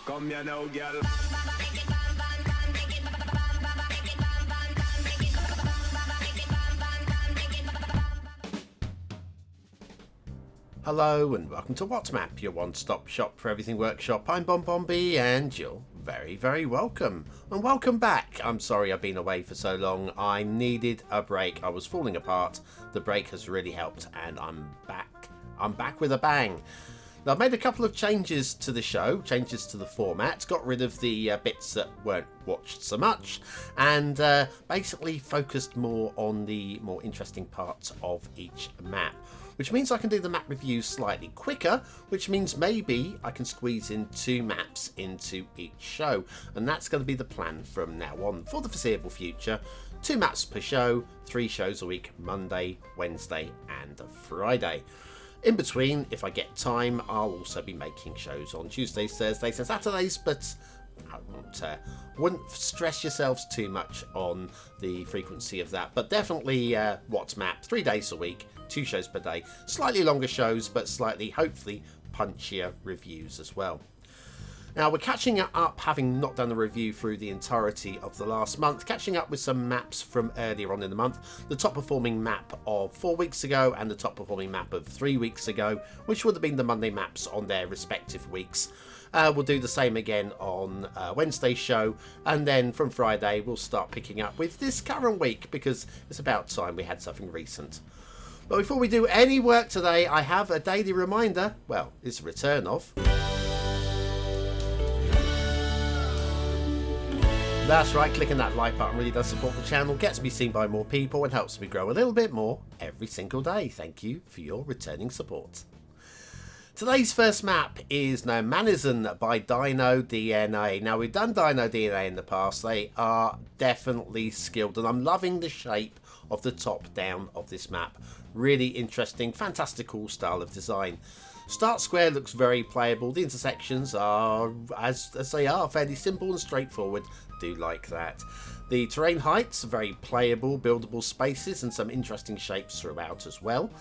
Come here now, girl. Hello and welcome to WhatMap, your one-stop shop for everything workshop. I'm BonBonB and you're very, very welcome. And welcome back. I'm sorry I've been away for so long. I needed a break. I was falling apart. The break has really helped and I'm back. I'm back with a bang. Now, I've made a couple of changes to the show, changes to the format, got rid of the bits that weren't watched so much, and basically focused more on the more interesting parts of each map. Which means I can do the map reviews slightly quicker, which means maybe I can squeeze in 2 maps into each show. And that's going to be the plan from now on for the foreseeable future. 2 maps per show, 3 shows a week, Monday, Wednesday and Friday. In between, if I get time, I'll also be making shows on Tuesdays, Thursdays and Saturdays, but I wouldn't stress yourselves too much on the frequency of that. But definitely WhatMap, 3 days a week, 2 shows per day, slightly longer shows, but slightly, hopefully, punchier reviews as well. Now, we're catching up, having not done a review through the entirety of the last month, catching up with some maps from earlier on in the month. The top performing map of 4 weeks ago and the top performing map of 3 weeks ago, which would have been the Monday maps on their respective weeks. We'll do the same again on Wednesday's show, and then from Friday we'll start picking up with this current week because it's about time we had something recent. But before we do any work today, I have a daily reminder. Well, it's a return of. That's right, clicking that like button really does support the channel, gets me seen by more people and helps me grow a little bit more every single day. Thank you for your returning support. Today's first map is Nomanisan by DinoDNA. Now, we've done DinoDNA in the past. They are definitely skilled and I'm loving the shape of the top down of this map. Really interesting, fantastical style of design. Start square looks very playable. The intersections are, as they are, fairly simple and straightforward. Do like that. The terrain heights are very playable, buildable spaces and some interesting shapes throughout as well.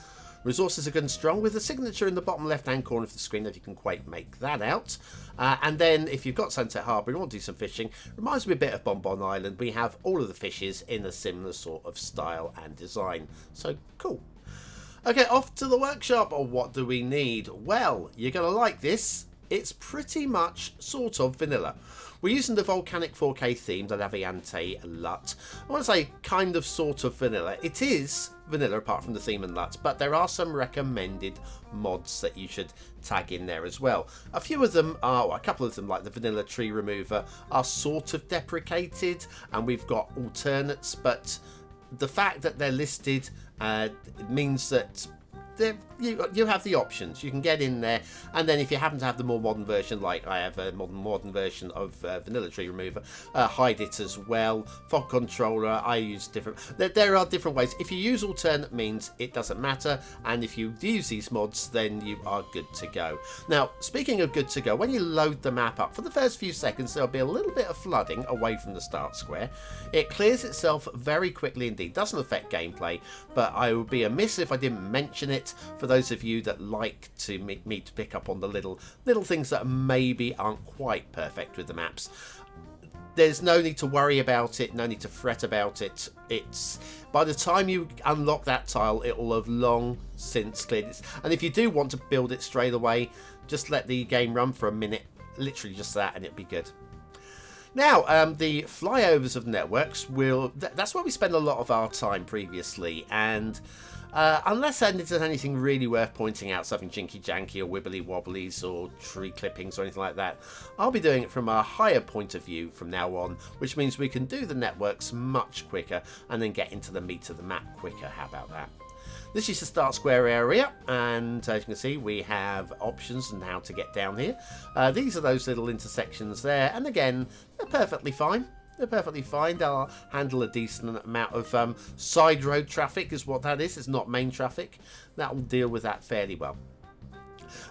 Resources are good and strong with a signature in the bottom left hand corner of the screen if you can quite make that out. And then if you've got Sunset Harbour and you want to do some fishing, reminds me a bit of Bonbon Island. We have all of the fishes in a similar sort of style and design. So cool. Okay, off to the workshop. Or what do we need? Well, you're going to like this. It's pretty much sort of vanilla. We're using the volcanic 4K theme, the Laviante LUT. I want to say kind of sort of vanilla. It is vanilla apart from the theme and LUT, but there are some recommended mods that you should tag in there as well. A few of them are, well, a couple of them like the vanilla tree remover are sort of deprecated and we've got alternates, but the fact that they're listed means that you have the options. You can get in there, and then if you happen to have the more modern version, like I have a modern version of Vanilla Tree Remover, hide it as well. Fog Controller, I use different. There are different ways. If you use alternate means, it doesn't matter, and if you use these mods, then you are good to go. Now, speaking of good to go, when you load the map up, for the first few seconds, there'll be a little bit of flooding away from the start square. It clears itself very quickly indeed. Doesn't affect gameplay, but I would be amiss if I didn't mention it for those of you that like to me to pick up on the little things that maybe aren't quite perfect with the maps. There's no need to worry about it, no need to fret about it. It's by the time you unlock that tile, it will have long since cleared it. And if you do want to build it straight away, just let the game run for a minute, literally just that, and it'll be good. Now, the flyovers of networks that's where we spend a lot of our time previously, and unless there's anything really worth pointing out, something jinky janky or wibbly wobblies or tree clippings or anything like that, I'll be doing it from a higher point of view from now on, which means we can do the networks much quicker and then get into the meat of the map quicker. How about that? This is the start square area, and as you can see, we have options on how to get down here. These are those little intersections there, and again, they're perfectly fine. They're perfectly fine. They'll handle a decent amount of side road traffic is what that is. It's not main traffic. That will deal with that fairly well.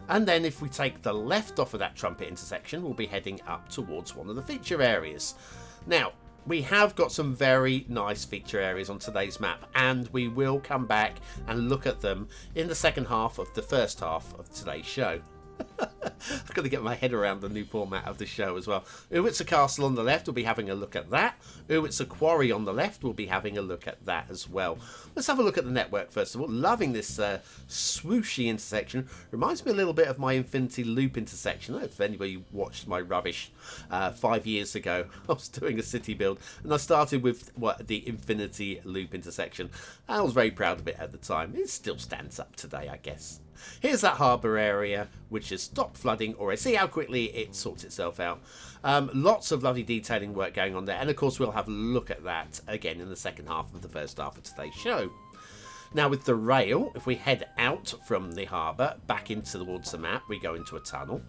And then if we take the left off of that trumpet intersection, we'll be heading up towards one of the feature areas. Now, we have got some very nice feature areas on today's map, and we will come back and look at them in the second half of the first half of today's show. I've got to get my head around the new format of the show as well. Uwitsa Castle on the left, we'll be having a look at that. Uwitsa Quarry on the left, we'll be having a look at that as well. Let's have a look at the network first of all. Loving this swooshy intersection. Reminds me a little bit of my Infinity Loop intersection. I don't know if anybody watched my rubbish 5 years ago. I was doing a city build and I started with the Infinity Loop intersection. I was very proud of it at the time. It still stands up today, I guess. Here's that harbour area which has stopped flooding already. See how quickly it sorts itself out. Lots of lovely detailing work going on there, and of course we'll have a look at that again in the second half of the first half of today's show. Now with the rail, if we head out from the harbour back into towards the map, we go into a tunnel,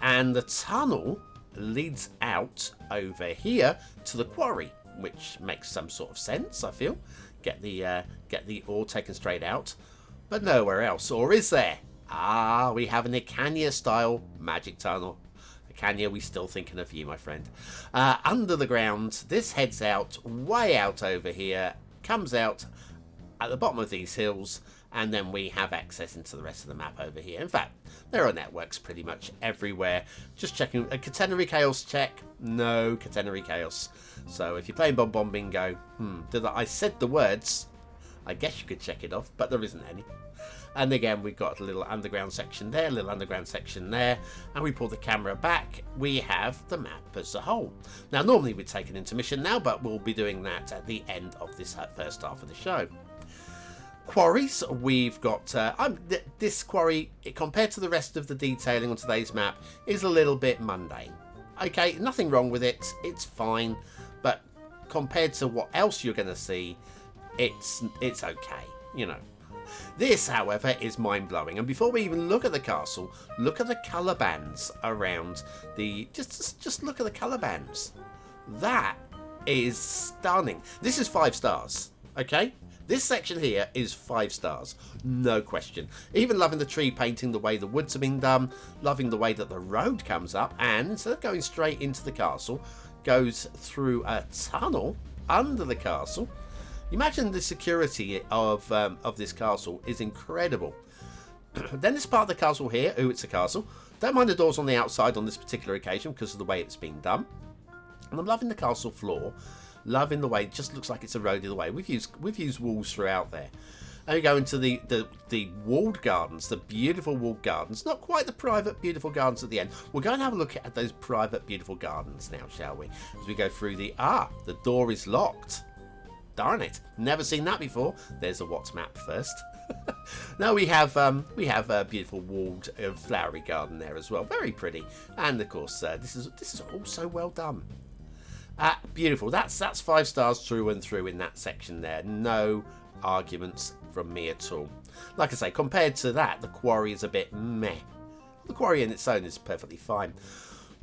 and the tunnel leads out over here to the quarry, which makes some sort of sense, I feel. Get the ore taken straight out. But nowhere else, or is there? Ah, we have an Icania-style magic tunnel. Icania, we still thinking of you, my friend. Under the ground, this heads out, way out over here, comes out at the bottom of these hills, and then we have access into the rest of the map over here. In fact, there are networks pretty much everywhere. Just checking, a catenary chaos check. No catenary chaos. So if you're playing BonBonBingo, I said the words. I guess you could check it off, but there isn't any. And again, we've got a little underground section there, a little underground section there, and we pull the camera back, we have the map as a whole. Now, normally we'd take an intermission now, but we'll be doing that at the end of this first half of the show. Quarries, we've got this quarry, compared to the rest of the detailing on today's map, is a little bit mundane. Okay, nothing wrong with it, it's fine, but compared to what else you're going to see, it's okay, you know. This, however, is mind-blowing, and before we even look at the castle, look at the colour bands around the... Just look at the colour bands. That is stunning. This is 5 stars, okay? This section here is 5 stars, no question. Even loving the tree painting, the way the woods have been done, loving the way that the road comes up, and instead of going straight into the castle, goes through a tunnel under the castle. Imagine the security of this castle is incredible. Then this part of the castle here, it's a castle. Don't mind the doors on the outside on this particular occasion because of the way it's been done. And I'm loving the castle floor, loving the way it just looks like it's eroded away. We've used walls throughout there. And we go into the walled gardens, the beautiful walled gardens. Not quite the private beautiful gardens at the end. We'll go and have a look at those private beautiful gardens now, shall we? As we go through the door is locked. Darn it, never seen that before. There's a what's map first. Now we have a beautiful walled flowery garden there as well, very pretty. And of course, this is also well done. Beautiful. That's 5 stars through and through in that section there. No arguments from me at all. Like I say, compared to that, the quarry is a bit meh. The quarry in its own is perfectly fine.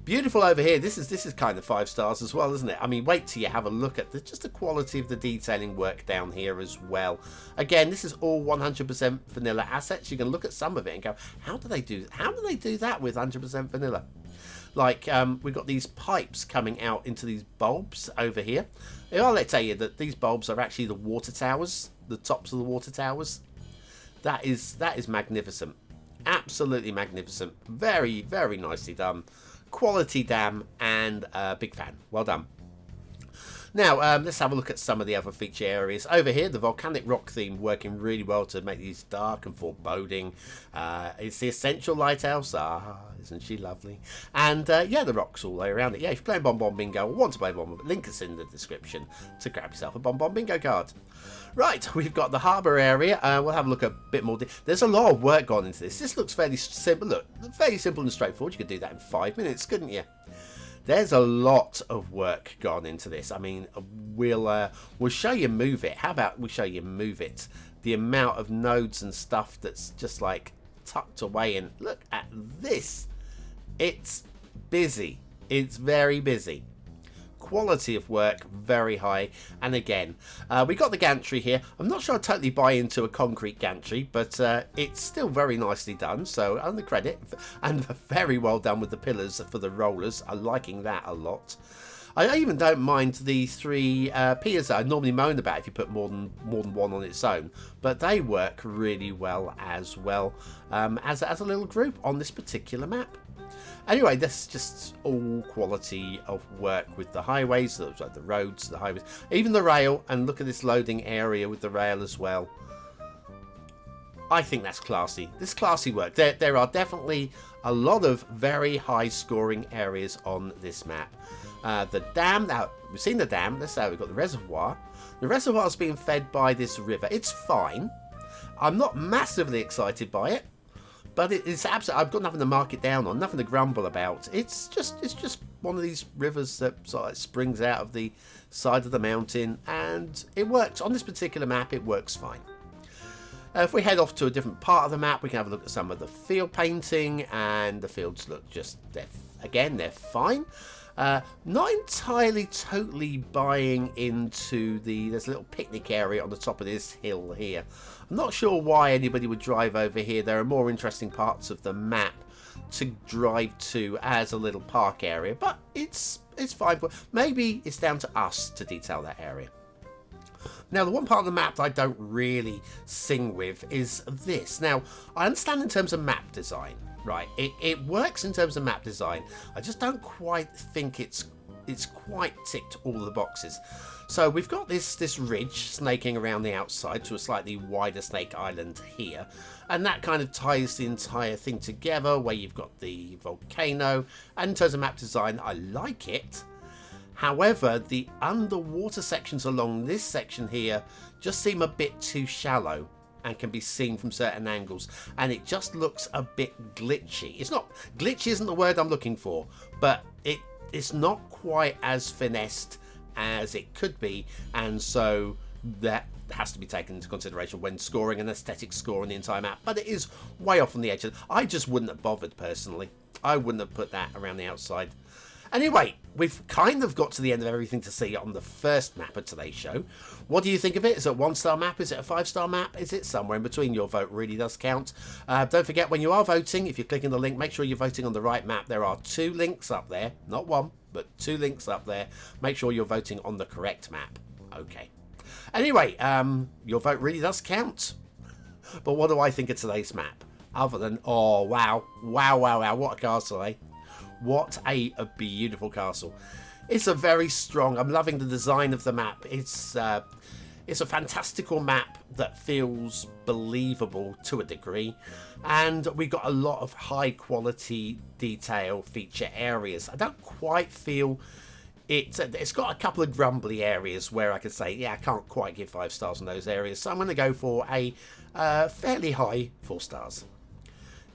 Beautiful over here. This is kind of 5 stars as well, isn't it? I mean, wait till you have a look at just the quality of the detailing work down here as well. Again, this is all 100% vanilla assets. You can look at some of it and go, how do they do that with 100% vanilla? Like, we've got these pipes coming out into these bulbs over here. I'll tell you that these bulbs are actually the water towers, the tops of the water towers. That is magnificent. Absolutely magnificent. Very, very nicely done. Quality damn, and big fan. Well done. Now, let's have a look at some of the other feature areas. Over here, the volcanic rock theme working really well to make these dark and foreboding. It's the Essential Lighthouse. Isn't she lovely? And, yeah, the rocks all the way around it. Yeah, if you're playing BonBonBingo or want to play BonBonBingo, link is in the description to grab yourself a BonBonBingo card. Right, we've got the harbour area. We'll have a look at a bit more. There's a lot of work gone into this. This looks fairly simple. Look, fairly simple and straightforward. You could do that in 5 minutes, couldn't you? There's a lot of work gone into this. I mean, we'll show you move it. How about we show you move it? The amount of nodes and stuff that's just like tucked away. And look at this. It's busy. It's very busy. Quality of work very high. And again, we got the gantry here. I'm not sure I totally buy into a concrete gantry, but it's still very nicely done, so on the credit, and very well done with the pillars for the rollers. I'm liking that a lot. I even don't mind the 3 piers that I normally moan about if you put more than one on its own, but they work really well as a little group on this particular map. Anyway, this is just all quality of work with the highways, the roads, the highways, even the rail. And look at this loading area with the rail as well. I think that's classy. This is classy work. There are definitely a lot of very high scoring areas on this map. The dam, now we've seen the dam. Let's say we've got the reservoir. The reservoir is being fed by this river. It's fine. I'm not massively excited by it. But it's absolutely, I've got nothing to mark it down on, nothing to grumble about. It's just one of these rivers that sort of springs out of the side of the mountain, and it works. On this particular map, it works fine. If we head off to a different part of the map, we can have a look at some of the field painting, and the fields look just, they're fine. Not entirely totally buying into there's a little picnic area on the top of this hill here. I'm not sure why anybody would drive over here. There are more interesting parts of the map to drive to as a little park area, but it's fine. Maybe it's down to us to detail that area. Now, the one part of the map that I don't really sing with is this. Now, I understand in terms of map design, right? It works in terms of map design. I just don't quite think it's quite ticked all the boxes. So we've got this ridge snaking around the outside to a slightly wider snake island here, and that kind of ties the entire thing together, where you've got the volcano. And in terms of map design, I like it. However, the underwater sections along this section here just seem a bit too shallow and can be seen from certain angles, and it just looks a bit glitchy. It's not glitchy, isn't the word I'm looking for, but it's not quite as finessed as it could be, and so that has to be taken into consideration when scoring an aesthetic score on the entire map. But it is way off on the edge. I just wouldn't have bothered personally. I wouldn't have put that around the outside. Anyway, we've kind of got to the end of everything to see on the first map of today's show. What do you think of it? Is it a 1-star map? Is it a 5-star map? Is it somewhere in between? Your vote really does count. Don't forget, when you are voting, if you're clicking the link, make sure you're voting on the right map. There are 2 links up there, not 1, but 2 links up there. Make sure you're voting on the correct map. Okay. Anyway, your vote really does count. But what do I think of today's map? Other than, oh, wow, what a castle, eh? What a beautiful castle. It's a very strong, I'm loving the design of the map. It's a fantastical map that feels believable to a degree, and we've got a lot of high quality detail feature areas. I don't quite feel it's got a couple of grumbly areas where I could say, yeah, I can't quite give 5 stars in those areas, so I'm going to go for a fairly high 4 stars.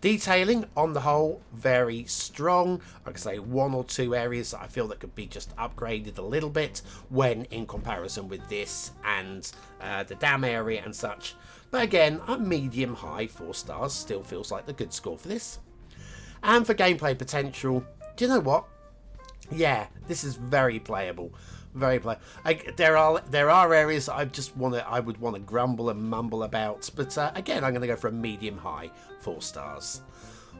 Detailing, on the whole, very strong. I could say 1 or 2 areas that I feel that could be just upgraded a little bit when in comparison with this and the dam area and such. But again, a medium-high 4 stars still feels like the good score for this. And for gameplay potential, do you know what? Yeah, this is very playable. Very playable. There are areas that I would want to grumble and mumble about, but again, I'm going to go for a medium-high 4 stars.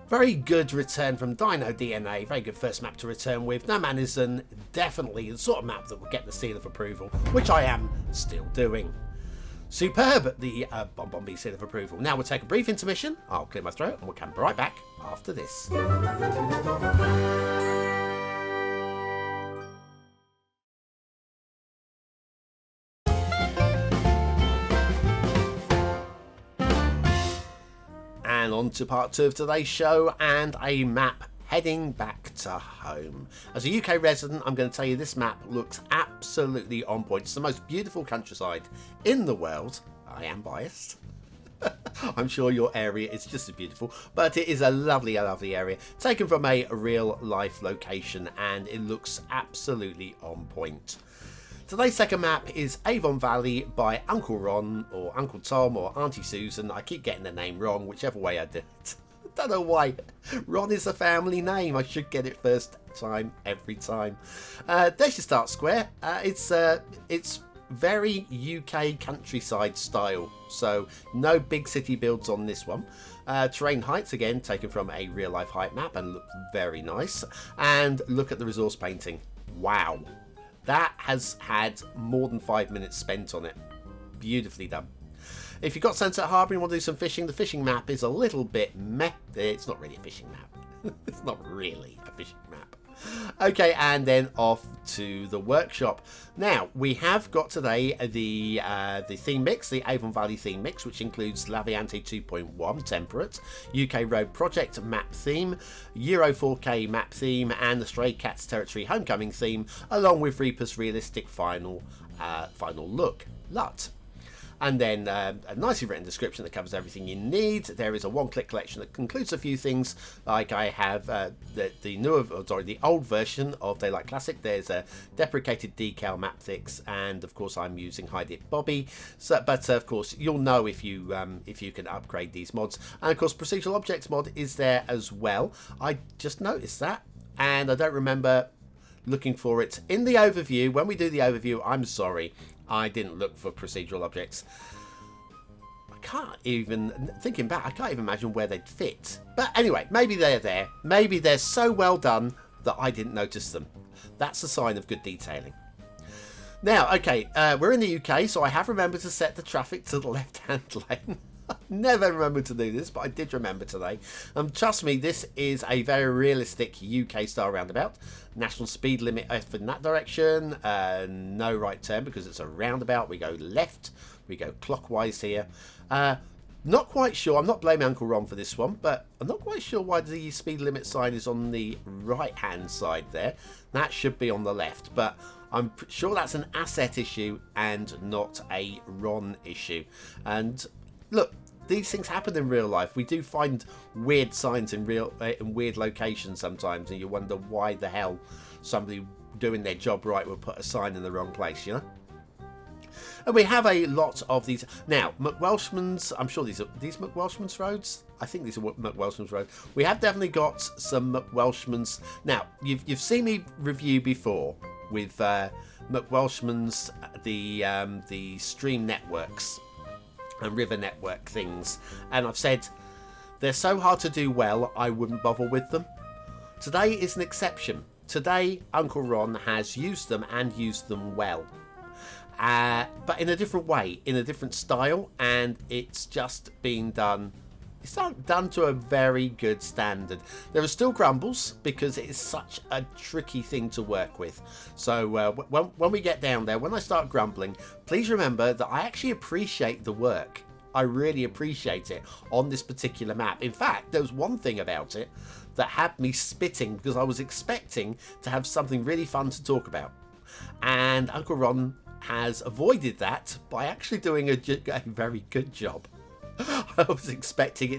Very good return from DinoDNA. Very good first map to return with. Nomanisan, definitely the sort of map that will get the seal of approval, which I am still doing. Superb, the BonBonB seal of approval. Now we'll take a brief intermission. I'll clear my throat, and we'll come right back after this. And on to part 2 of today's show, and a map heading back to home. As a UK resident, I'm going to tell you this map looks absolutely on point. It's the most beautiful countryside in the world. I am biased. I'm sure your area is just as beautiful, but it is a lovely area taken from a real life location, and it looks absolutely on point. Today's second map is Avon Valley by Uncle Ron, or Uncle Tom, or Auntie Susan. I keep getting the name wrong, whichever way I do it. Don't know why. Ron is a family name. I should get it first time, every time. There's your start square. It's very UK countryside style, so no big city builds on this one. Terrain heights, again, taken from a real-life height map and look very nice. And look at the resource painting. Wow. That has had more than 5 minutes spent on it. Beautifully done. If you've got Sunset Harbour and you want to do some fishing, the fishing map is a little bit meh. It's not really a fishing map. It's not really a fishing map. Okay, and then off to the workshop. Now, we have got today the theme mix, the Avon Valley theme mix, which includes Laviante 2.1 Temperate, UK Road Project map theme, Euro 4K map theme, and the Stray Cats Territory Homecoming theme, along with Reaper's Realistic Final Look, LUT. And then a nicely written description that covers everything you need. There is a one-click collection that includes a few things, like I have the old version of Daylight Classic. There's a deprecated decal map fix, and of course I'm using Hide It Bobby. So, but of course you'll know if you can upgrade these mods. And of course Procedural Objects mod is there as well. I just noticed that, and I don't remember looking for it in the overview. When we do the overview, I'm sorry, I didn't look for procedural objects. I can't even, thinking back, I can't even imagine where they'd fit. But anyway, maybe they're there. Maybe they're so well done that I didn't notice them. That's a sign of good detailing. Now, okay, we're in the UK, so I have remembered to set the traffic to the left-hand lane. I never remembered to do this, but I did remember today. Trust me, this is a very realistic UK style roundabout. National speed limit F in that direction. No right turn because it's a roundabout. We go left. We go clockwise here. Not quite sure. I'm not blaming Uncle Ron for this one, but I'm not quite sure why the speed limit sign is on the right-hand side there. That should be on the left, but I'm sure that's an asset issue and not a Ron issue. And look, these things happen in real life. We do find weird signs in weird locations sometimes, and you wonder why the hell somebody doing their job right would put a sign in the wrong place, you know? And we have a lot of these. Now, McWelshman's, I'm sure these McWelshman's roads? I think these are McWelshman's roads. We have definitely got some McWelshman's. Now, you've seen me review before with McWelshman's, the stream networks and river network things, and I've said they're so hard to do well I wouldn't bother with them. Today is an exception. Today Uncle Ron has used them and used them well, but in a different way, in a different style, and it's just been done. It's done to a very good standard. There are still grumbles because it is such a tricky thing to work with. So when we get down there, when I start grumbling, please remember that I actually appreciate the work. I really appreciate it on this particular map. In fact, there was one thing about it that had me spitting because I was expecting to have something really fun to talk about. And Uncle Ron has avoided that by actually doing a very good job. I was expecting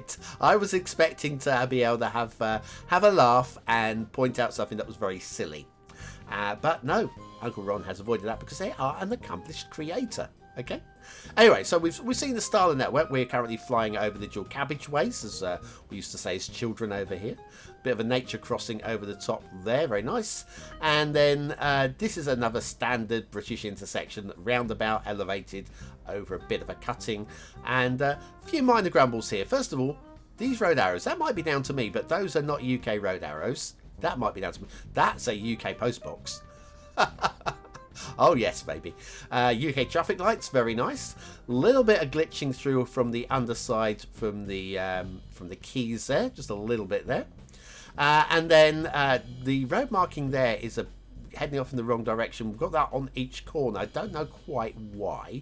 to be able to have a laugh and point out something that was very silly, but no, Uncle Ron has avoided that because they are an accomplished creator. Okay. Anyway, so we've seen the Starler network. We're currently flying over the dual cabbageways, as we used to say as children over here. Bit of a nature crossing over the top there, very nice. And then this is another standard British intersection, roundabout, elevated over a bit of a cutting, and a few minor grumbles here. First of all, these road arrows, that might be down to me, but those are not UK road arrows. That might be down to me. That's a UK postbox. Oh yes, baby. UK traffic lights, very nice. Little bit of glitching through from the underside, from the keys there, just a little bit there. And then the road marking there is heading off in the wrong direction. We've got that on each corner. I don't know quite why.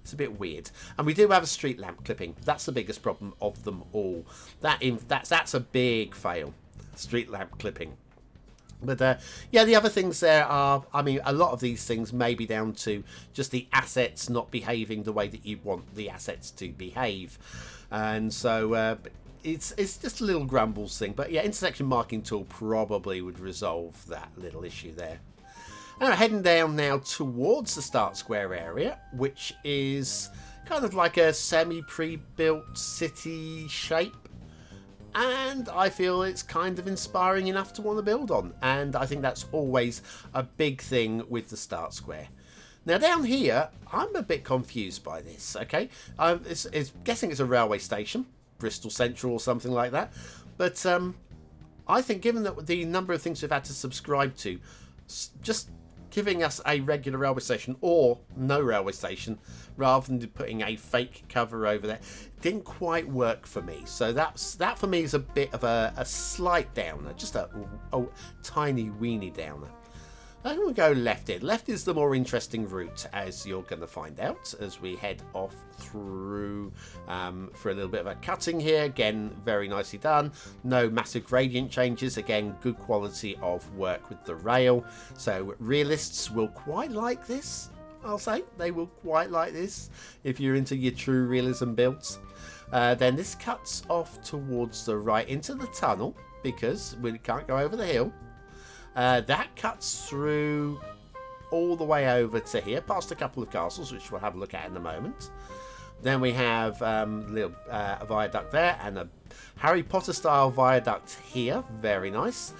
It's a bit weird. And we do have a street lamp clipping. That's the biggest problem of them all. That's a big fail. Street lamp clipping. But yeah, the other things there are, I mean, a lot of these things may be down to just the assets not behaving the way that you want the assets to behave. And so it's just a little grumbles thing. But yeah, intersection marking tool probably would resolve that little issue there. Now heading down now towards the Start Square area, which is kind of like a semi-pre-built city shape. And I feel it's kind of inspiring enough to want to build on. And I think that's always a big thing with the Start Square. Now down here, I'm a bit confused by this, okay? It's guessing it's a railway station, Bristol Central or something like that. But I think given that the number of things we've had to subscribe to, just giving us a regular railway station or no railway station rather than putting a fake cover over there didn't quite work for me. So that for me is a bit of a slight downer, just a tiny weeny downer. I'm going to go left here. Left is the more interesting route, as you're going to find out as we head off through for a little bit of a cutting here. Again, very nicely done. No massive gradient changes. Again, good quality of work with the rail. So realists will quite like this, I'll say. They will quite like this if you're into your true realism builds. Then this cuts off towards the right into the tunnel because we can't go over the hill. That cuts through all the way over to here, past a couple of castles, which we'll have a look at in a moment. Then we have a little viaduct there and a Harry Potter style viaduct here. Very nice.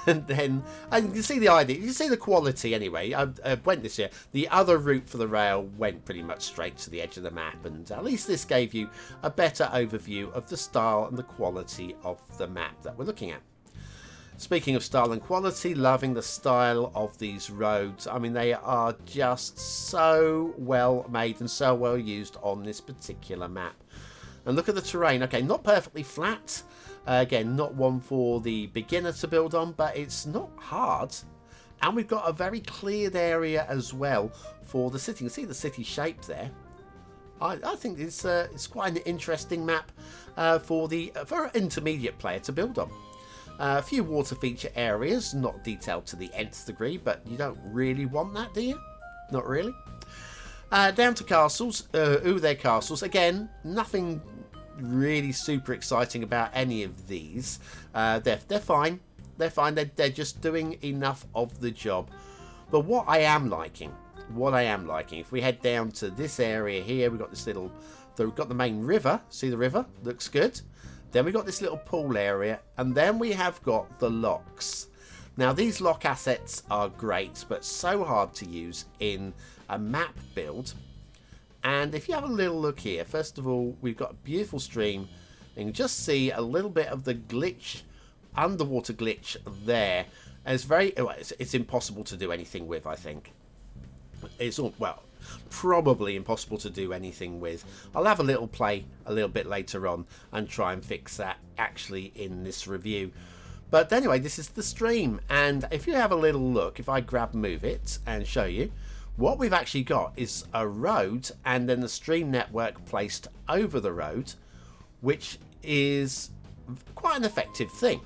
And then, and you can see the idea, you can see the quality anyway. I went this year. The other route for the rail went pretty much straight to the edge of the map, and at least this gave you a better overview of the style and the quality of the map that we're looking at. Speaking of style and quality, loving the style of these roads. I mean, they are just so well made and so well used on this particular map. And look at the terrain. Okay, not perfectly flat. Again, not one for the beginner to build on, but it's not hard. And we've got a very cleared area as well for the city. You can see the city shape there. I think it's quite an interesting map for an intermediate player to build on. A few water feature areas, not detailed to the nth degree, but you don't really want that, do you? Not really. Down to castles. They're castles. Again, nothing really super exciting about any of these. They're fine. They're fine. They're just doing enough of the job. But what I am liking, if we head down to this area here, we've got this little, we've got the main river. See the river? Looks good. Then we've got this little pool area, and then we have got the locks. Now, these lock assets are great, but so hard to use in a map build. And if you have a little look here, first of all, we've got a beautiful stream. You can just see a little bit of the glitch, underwater glitch there. And it's impossible to do anything with, I think. It's all, well, probably impossible to do anything with. I'll have a little play a little bit later on and try and fix that actually in this review. But anyway, this is the stream, and if you have a little look, if I move it and show you, what we've actually got is a road and then the stream network placed over the road, which is quite an effective thing.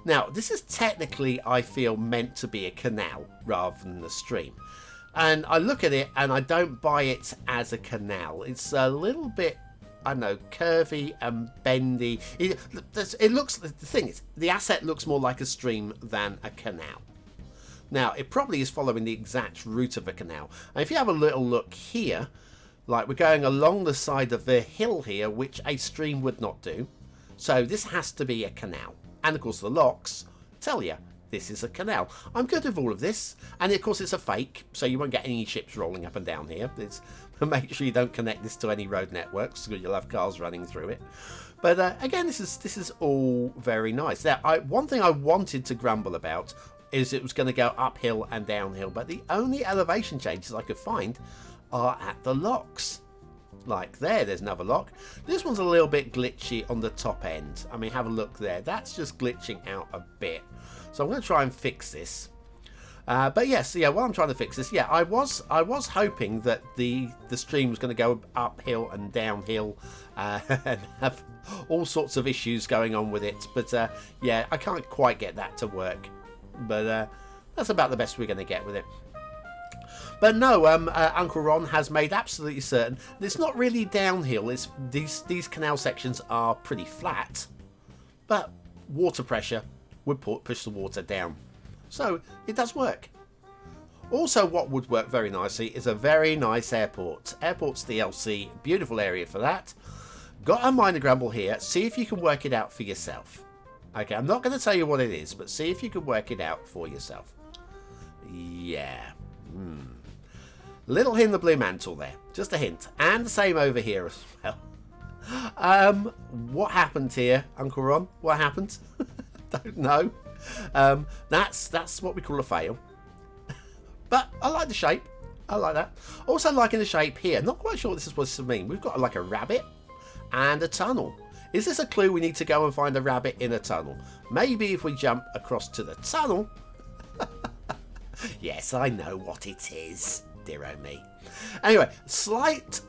Now, this is technically, I feel, meant to be a canal rather than a stream. And I look at it and I don't buy it as a canal. It's a little bit, I don't know, curvy and bendy. It looks, the thing is, the asset looks more like a stream than a canal. Now, it probably is following the exact route of a canal. And if you have a little look here, like we're going along the side of the hill here, which a stream would not do. So this has to be a canal. And of course the locks tell you this is a canal. I'm good with all of this, and of course it's a fake, so you won't get any ships rolling up and down here. Make sure you don't connect this to any road networks, because you'll have cars running through it. But again, this is all very nice. Now, one thing I wanted to grumble about is it was going to go uphill and downhill, but the only elevation changes I could find are at the locks. Like there's another lock. This one's a little bit glitchy on the top end. I mean, have a look there. That's just glitching out a bit. So I'm going to try and fix this. But yes, yeah, while I'm trying to fix this, yeah, I was hoping that the stream was going to go uphill and downhill and have all sorts of issues going on with it. But yeah, I can't quite get that to work. But that's about the best we're going to get with it. But no, Uncle Ron has made absolutely certain it's not really downhill. It's these canal sections are pretty flat, but water pressure would push the water down. So it does work. Also, what would work very nicely is a very nice airport. Airport's DLC, beautiful area for that. Got a minor grumble here. See if you can work it out for yourself. Okay, I'm not going to tell you what it is, but see if you can work it out for yourself. Yeah. Little hint of blue mantle there. Just a hint. And the same over here as well. What happened here, Uncle Ron? What happened? Don't know. That's what we call a fail. But I like the shape. I like that. Also liking the shape here. Not quite sure what this is supposed to mean. We've got like a rabbit and a tunnel. Is this a clue we need to go and find a rabbit in a tunnel? Maybe if we jump across to the tunnel. Yes, I know what it is. Dear oh me. Anyway, slight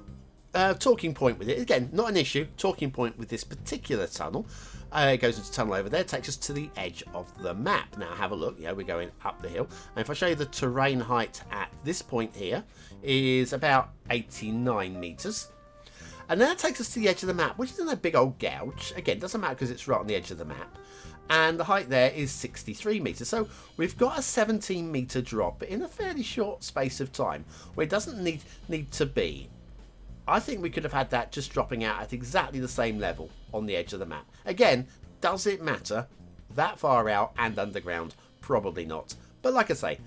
talking point with it. Again, not an issue. Talking point with this particular tunnel. It goes into a tunnel over there, takes us to the edge of the map. Now have a look. Yeah, we're going up the hill. And if I show you the terrain height at this point here is about 89 meters. And then it takes us to the edge of the map, which isn't a big old gouge. Again, doesn't matter because it's right on the edge of the map. And the height there is 63 meters. So we've got a 17 meter drop in a fairly short space of time, where it doesn't need to be. I think we could have had that just dropping out at exactly the same level on the edge of the map. Again, does it matter? That far out and underground? Probably not. But like I say,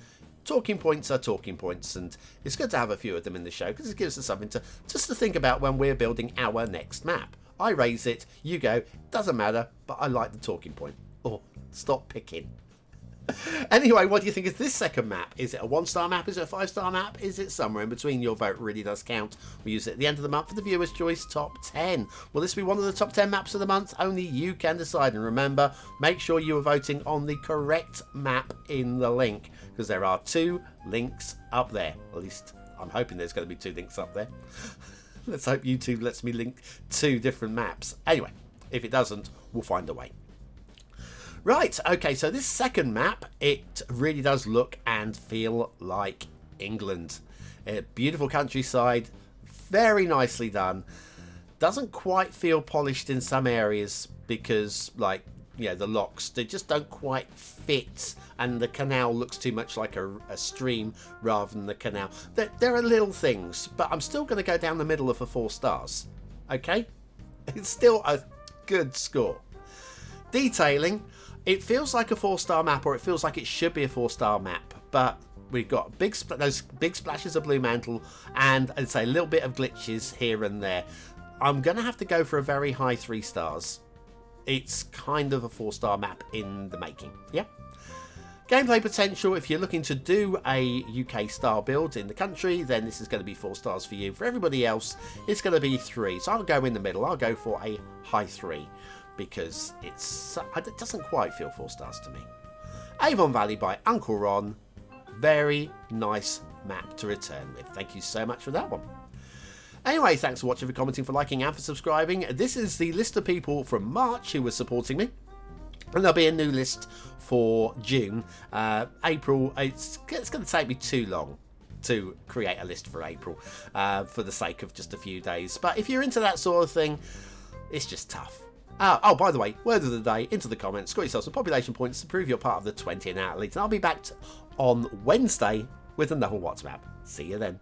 talking points are talking points, and it's good to have a few of them in the show because it gives us something to just to think about when we're building our next map. I raise it, you go, doesn't matter, but I like the talking point. Or stop picking. Anyway, what do you think of this second map? Is it a 1-star map? Is it a 5-star map? Is it somewhere in between? Your vote really does count. We use it at the end of the month for the Viewer's Choice Top 10. Will this be one of the top 10 maps of the month? Only you can decide. And remember, make sure you are voting on the correct map in the link, because there are 2 links up there. At least I'm hoping there's going to be 2 links up there. Let's hope YouTube lets me link 2 different maps. Anyway, if it doesn't, we'll find a way. Right, okay, so this second map, it really does look and feel like England. A beautiful countryside, very nicely done. Doesn't quite feel polished in some areas because, like, you know, the locks, they just don't quite fit, and the canal looks too much like a stream rather than the canal. There are little things, but I'm still going to go down the middle of a 4 stars, okay? It's still a good score. Detailing. It feels like a 4-star map, or it feels like it should be a 4-star map, but we've got those big splashes of blue mantle and, I'd say, a little bit of glitches here and there. I'm going to have to go for a very high 3 stars. It's kind of a 4-star map in the making. Yeah. Gameplay potential. If you're looking to do a UK style build in the country, then this is going to be 4 stars for you. For everybody else, it's going to be 3. So I'll go in the middle. I'll go for a high 3. Because it doesn't quite feel 4 stars to me. Avon Valley by Uncle Ron. Very nice map to return with. Thank you so much for that one. Anyway, thanks for watching, for commenting, for liking, and for subscribing. This is the list of people from March who were supporting me. And there'll be a new list for June. April, it's going to take me too long to create a list for April for the sake of just a few days. But if you're into that sort of thing, it's just tough. Oh, by the way, word of the day, into the comments, score yourself some population points to prove you're part of the 20 and out elite. And I'll be back on Wednesday with another What's Map. See you then.